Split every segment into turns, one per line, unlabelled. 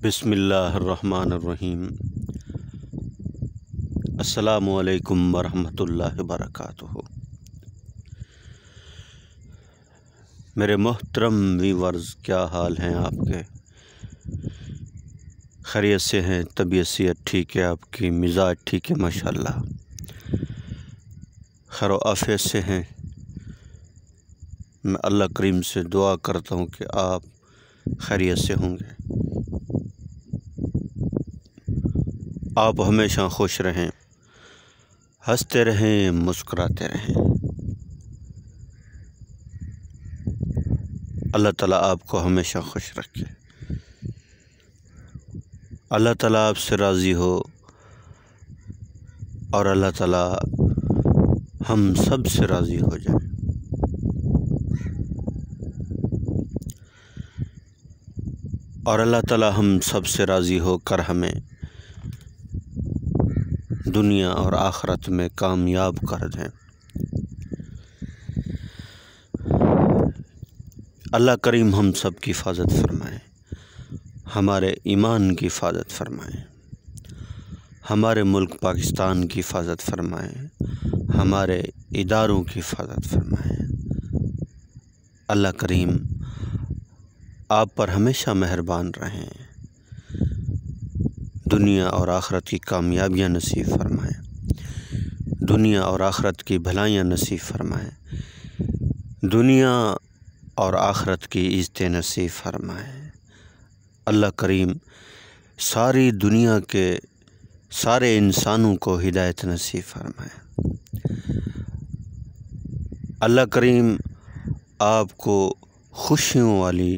بسم اللہ الرحمن الرحیم۔ السلام علیکم ورحمۃ اللہ وبرکاتہ۔ میرے محترم ویورز، کیا حال ہیں آپ کے؟ خیریت سے ہیں؟ طبیعت صحت ٹھیک ہے؟ آپ کی مزاج ٹھیک ہے؟ ماشاءاللہ خیر و عافیت سے ہیں؟ میں اللہ کریم سے دعا کرتا ہوں کہ آپ خیریت سے ہوں گے، آپ ہمیشہ خوش رہیں، ہنستے رہیں، مسکراتے رہیں۔ اللہ تعالیٰ آپ کو ہمیشہ خوش رکھے، اللہ تعالیٰ آپ سے راضی ہو، اور اللہ تعالیٰ ہم سب سے راضی ہو جائے۔ اور اللہ تعالیٰ ہم سب سے راضی ہو کر ہمیں دنیا اور آخرت میں کامیاب کر دیں۔ اللہ کریم ہم سب کی حفاظت فرمائے، ہمارے ایمان کی حفاظت فرمائے، ہمارے ملک پاکستان کی حفاظت فرمائے، ہمارے اداروں کی حفاظت فرمائے۔ اللہ کریم آپ پر ہمیشہ مہربان رہیں، دنیا اور آخرت کی کامیابیاں نصیب فرمائیں، دنیا اور آخرت کی بھلائیاں نصیب فرمائیں، دنیا اور آخرت کی عزتیں نصیب فرمائیں۔ اللہ کریم ساری دنیا کے سارے انسانوں کو ہدایت نصیب فرمائیں۔ اللہ کریم آپ کو خوشیوں والی،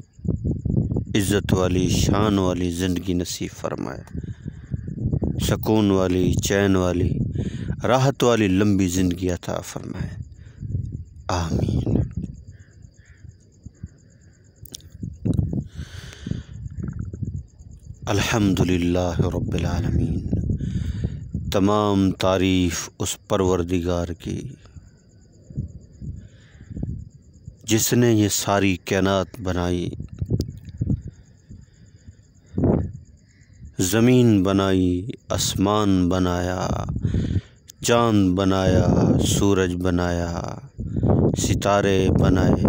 عزت والی، شان والی زندگی نصیب فرمائے، سکون والی، چین والی، راحت والی لمبی زندگی عطا فرمائے، آمین۔ الحمدللہ رب العالمین۔ تمام تعریف اس پروردگار کی جس نے یہ ساری کائنات بنائی، زمین بنائی، آسمان بنایا، چاند بنایا، سورج بنایا، ستارے بنائے،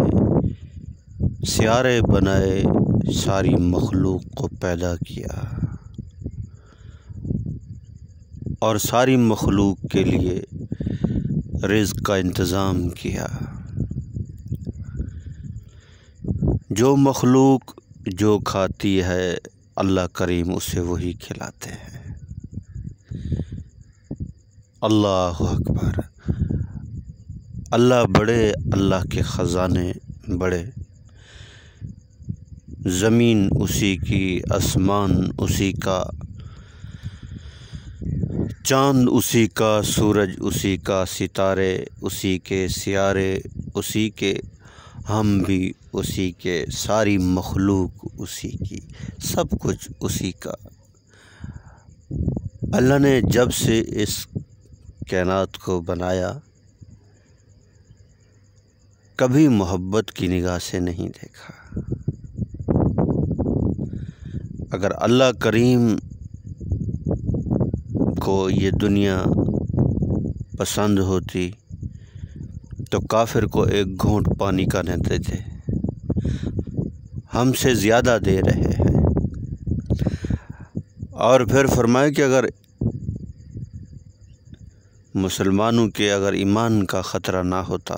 سیارے بنائے، ساری مخلوق کو پیدا کیا، اور ساری مخلوق کے لیے رزق کا انتظام کیا۔ جو مخلوق جو کھاتی ہے اللہ کریم اسے وہی کھلاتے ہیں۔ اللہ اکبر، اللہ بڑے، اللہ کے خزانے بڑے، زمین اسی کی، آسمان اسی کا، چاند اسی کا، سورج اسی کا، ستارے اسی کے، سیارے اسی کے، ہم بھی اسی کے، ساری مخلوق اسی کی، سب کچھ اسی کا۔ اللہ نے جب سے اس کائنات کو بنایا کبھی محبت کی نگاہ سے نہیں دیکھا۔ اگر اللہ کریم کو یہ دنیا پسند ہوتی تو کافر کو ایک گھونٹ پانی کا نہ دیتے، ہم سے زیادہ دے رہے ہیں۔ اور پھر فرمائے کہ اگر مسلمانوں کے اگر ایمان کا خطرہ نہ ہوتا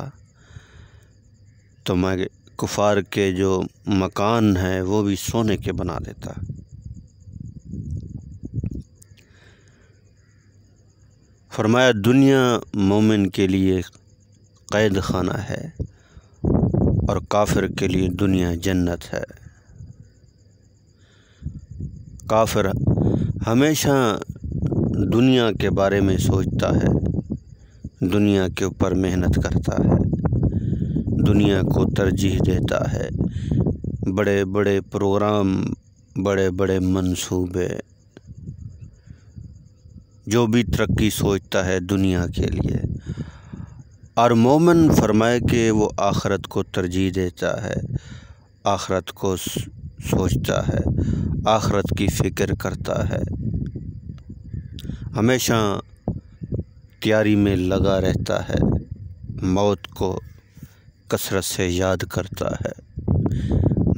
تو میں کفار کے جو مکان ہیں وہ بھی سونے کے بنا دیتا۔ فرمایا دنیا مومن کے لیے قید خانہ ہے اور کافر کے لیے دنیا جنت ہے۔ کافر ہمیشہ دنیا کے بارے میں سوچتا ہے، دنیا کے اوپر محنت کرتا ہے، دنیا کو ترجیح دیتا ہے، بڑے بڑے پروگرام، بڑے بڑے منصوبے، جو بھی ترقی سوچتا ہے دنیا کے لیے۔ اور مومن فرمائے کہ وہ آخرت کو ترجیح دیتا ہے، آخرت کو سوچتا ہے، آخرت کی فکر کرتا ہے، ہمیشہ تیاری میں لگا رہتا ہے، موت کو کثرت سے یاد کرتا ہے،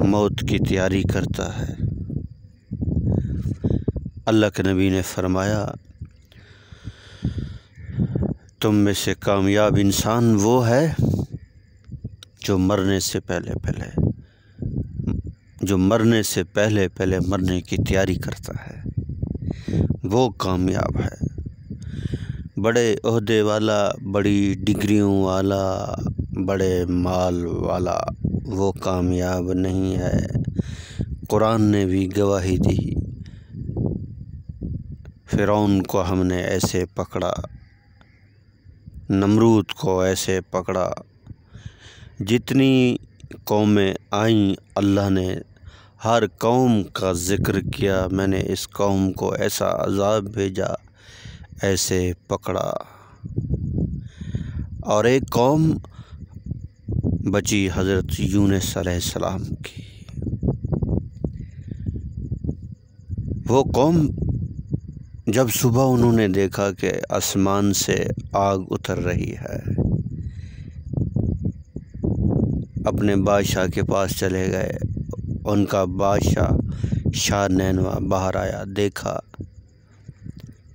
موت کی تیاری کرتا ہے۔ اللہ کے نبی نے فرمایا، تم میں سے کامیاب انسان وہ ہے جو مرنے سے پہلے مرنے کی تیاری کرتا ہے، وہ کامیاب ہے۔ بڑے عہدے والا، بڑی ڈگریوں والا، بڑے مال والا وہ کامیاب نہیں ہے۔ قرآن نے بھی گواہی دی، فرعون کو ہم نے ایسے پکڑا، نمرود کو ایسے پکڑا۔ جتنی قومیں آئیں اللہ نے ہر قوم کا ذکر کیا، میں نے اس قوم کو ایسا عذاب بھیجا، ایسے پکڑا۔ اور ایک قوم بچی حضرت یونس علیہ السلام کی، وہ قوم جب صبح انہوں نے دیکھا کہ آسمان سے آگ اتر رہی ہے، اپنے بادشاہ کے پاس چلے گئے۔ ان کا بادشاہ شاہ نینوا باہر آیا، دیکھا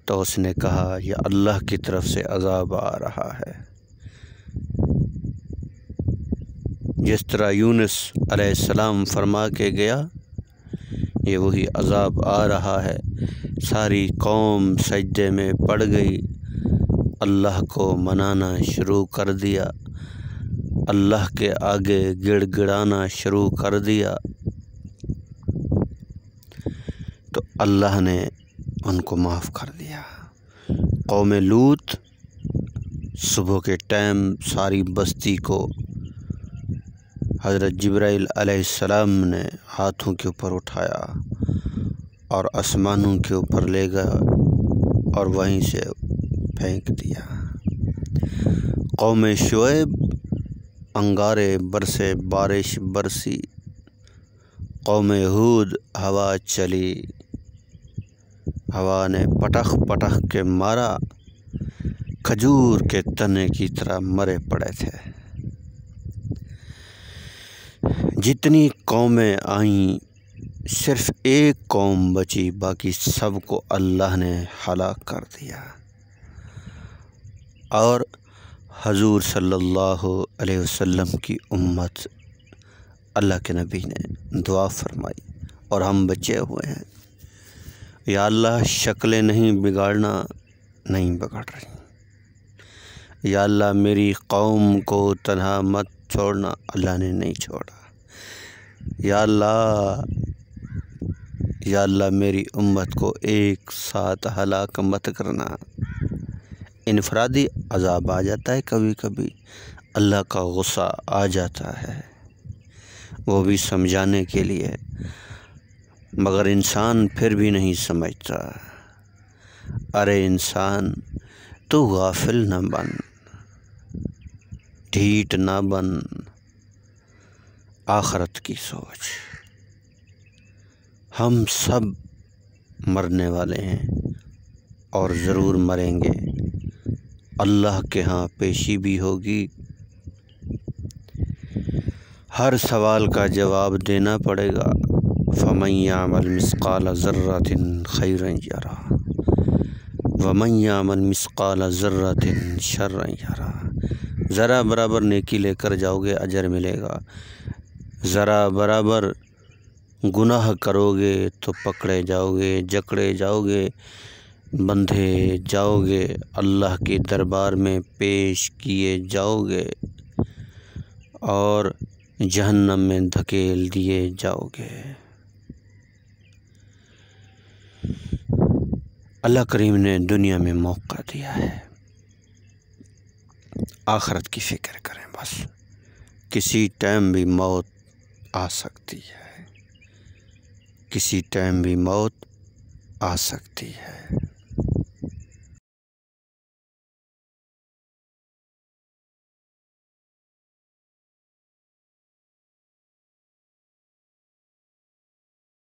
تو اس نے کہا یہ اللہ کی طرف سے عذاب آ رہا ہے۔ جس طرح یونس علیہ السلام فرما کے گیا، یہ وہی عذاب آ رہا ہے۔ ساری قوم سجدے میں پڑ گئی، اللہ کو منانا شروع کر دیا، اللہ کے آگے گڑ گڑانا شروع کر دیا، تو اللہ نے ان کو معاف کر دیا۔ قوم لوط صبح کے ٹائم ساری بستی کو حضرت جبرائیل علیہ السلام نے ہاتھوں کے اوپر اٹھایا اور آسمانوں کے اوپر لے گیا اور وہیں سے پھینک دیا۔ قوم شعیب انگارے برسے، بارش برسی۔ قوم ہود ہوا چلی، ہوا نے پٹخ پٹخ کے مارا، کھجور کے تنے کی طرح مرے پڑے تھے۔ جتنی قومیں آئیں صرف ایک قوم بچی، باقی سب کو اللہ نے ہلاک کر دیا۔ اور حضور صلی اللہ علیہ وسلم کی امت، اللہ کے نبی نے دعا فرمائی اور ہم بچے ہوئے ہیں، یا اللہ شکلیں نہیں بگاڑنا، نہیں بگڑ رہی، یا اللہ میری قوم کو تنہا مت چھوڑنا، اللہ نے نہیں چھوڑا، یا اللہ میری امت کو ایک ساتھ ہلاک مت کرنا۔ انفرادی عذاب آ جاتا ہے، کبھی کبھی اللہ کا غصہ آ جاتا ہے، وہ بھی سمجھانے کے لیے، مگر انسان پھر بھی نہیں سمجھتا۔ ارے انسان تو غافل نہ بن، ڈھیٹ نہ بن، آخرت کی سوچ۔ ہم سب مرنے والے ہیں اور ضرور مریں گے، اللہ کے ہاں پیشی بھی ہوگی، ہر سوال کا جواب دینا پڑے گا۔ فَمَن يَعْمَلْ مِثْقَالَ ذَرَّةٍ خَيْرًا يَرَهُ وَمَن يَعْمَلْ مِثْقَالَ ذَرَّةٍ شَرًّا يَرَهُ۔ ذرا برابر نیکی لے کر جاؤ گے اجر ملے گا، ذرا برابر گناہ کرو گے تو پکڑے جاؤ گے، جکڑے جاؤ گے، بندھے جاؤ گے، اللہ کے دربار میں پیش کیے جاؤ گے اور جہنم میں دھکیل دیے جاؤ گے۔ اللہ کریم نے دنیا میں موقع دیا ہے، آخرت کی فکر کریں بس، کسی ٹائم بھی موت آ سکتی ہے، کسی ٹائم بھی موت آ سکتی ہے۔